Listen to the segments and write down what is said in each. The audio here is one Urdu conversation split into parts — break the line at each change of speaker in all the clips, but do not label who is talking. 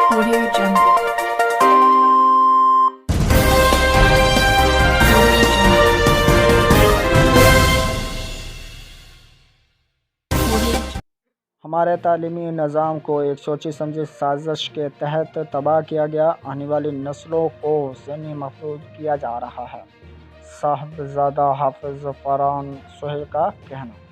Audio Jungle.
ہمارے تعلیمی نظام کو ایک سوچی سمجھی سازش کے تحت تباہ کیا گیا، آنے والی نسلوں کو ذہنی محفوظ کیا جا رہا ہے، صاحبزادہ حافظ فرحان سہیل کا کہنا۔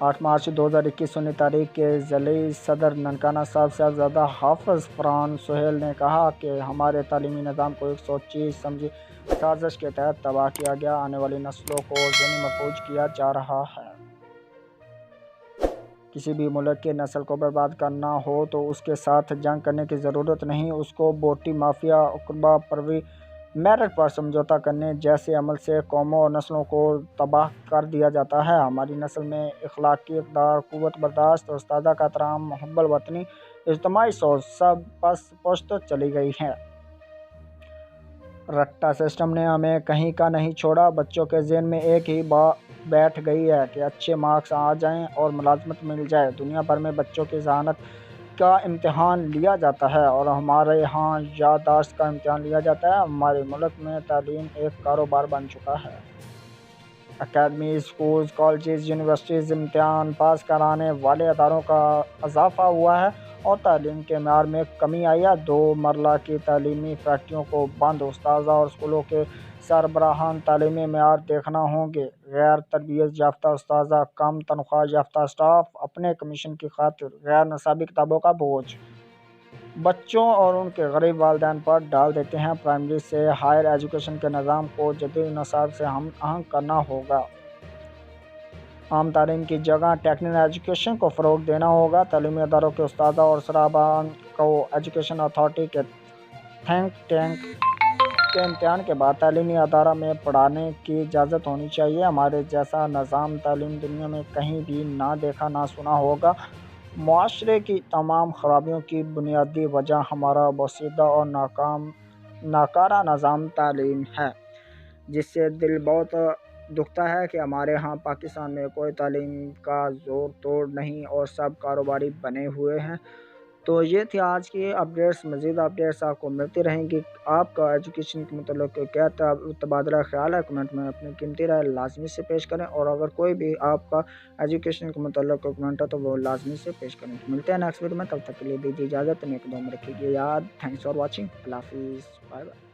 8 مارچ 2021 سنی تاریخ کے ضلعی صدر ننکانہ صاحب صاحبزادہ حافظ فرحان سہیل نے کہا کہ ہمارے تعلیمی نظام کو ایک سوچی سمجھی سازش کے تحت تباہ کیا گیا، آنے والی نسلوں کو ذہنی محفوظ کیا جا رہا ہے۔ کسی بھی ملک کی نسل کو برباد کرنا ہو تو اس کے ساتھ جنگ کرنے کی ضرورت نہیں، اس کو بوٹی مافیا، اقربا پروری، میرٹ پر سمجھوتا کرنے جیسے عمل سے قوموں اور نسلوں کو تباہ کر دیا جاتا ہے۔ ہماری نسل میں اخلاقی اقدار، قوت برداشت، استادہ کا احترام، محب الوطنی، اجتماعی سوچ سب پس پشت چلی گئی ہے۔ رٹا سسٹم نے ہمیں کہیں کا نہیں چھوڑا، بچوں کے ذہن میں ایک ہی بات بیٹھ گئی ہے کہ اچھے مارکس آ جائیں اور ملازمت مل جائے۔ دنیا بھر میں بچوں کی ذہانت کا امتحان لیا جاتا ہے اور ہمارے ہاں یادداشت کا امتحان لیا جاتا ہے۔ ہمارے ملک میں تعلیم ایک کاروبار بن چکا ہے۔ اکیڈمی، اسکولز، کالجز، یونیورسٹیز، امتحان پاس کرانے والے اداروں کا اضافہ ہوا ہے اور تعلیم کے معیار میں کمی آئی ہے۔ 2 مرلہ کی تعلیمی فیکٹریوں کو بند، اساتذہ اور اسکولوں کے سربراہان تعلیمی معیار دیکھنا ہوں گے۔ غیر تربیت یافتہ اساتذہ، کم تنخواہ یافتہ اسٹاف، اپنے کمیشن کی خاطر غیر نصابی کتابوں کا بوجھ بچوں اور ان کے غریب والدین پر ڈال دیتے ہیں۔ پرائمری سے ہائر ایجوکیشن کے نظام کو جدید نصاب سے ہم آہنگ کرنا ہوگا۔ عام تعلیم کی جگہ ٹیکنیکل ایجوکیشن کو فروغ دینا ہوگا۔ تعلیمی اداروں کے اساتذہ اور سربراہان کو ایجوکیشن اتھارٹی کے تھنک ٹینک کے امتحان کے بعد تعلیمی ادارہ میں پڑھانے کی اجازت ہونی چاہیے۔ ہمارے جیسا نظام تعلیم دنیا میں کہیں بھی نہ دیکھا نہ سنا ہوگا۔ معاشرے کی تمام خرابیوں کی بنیادی وجہ ہمارا بوسیدہ اور ناکارہ نظام تعلیم ہے، جس سے دل بہت دکھتا ہے کہ ہمارے ہاں پاکستان میں کوئی تعلیم کا زور توڑ نہیں اور سب کاروباری بنے ہوئے ہیں۔ تو یہ تھی آج کی اپڈیٹس۔ مزید اپڈیٹس آپ کو ملتی رہیں گی۔ آپ کا ایجوکیشن کے متعلق کیا تبادلہ خیال ہے، کمنٹ میں اپنی قیمتی رائے لازمی سے پیش کریں، اور اگر کوئی بھی آپ کا ایجوکیشن کے متعلق کمنٹ ہے تو وہ لازمی سے پیش کریں۔ ملتے ہیں نیکسٹ ویڈیو میں، تب تک کے لیے دیجیے اجازت، نیک دعا میں رکھیے یاد۔ تھینکس فار واچنگ، اللہ حافظ، بائے بائے۔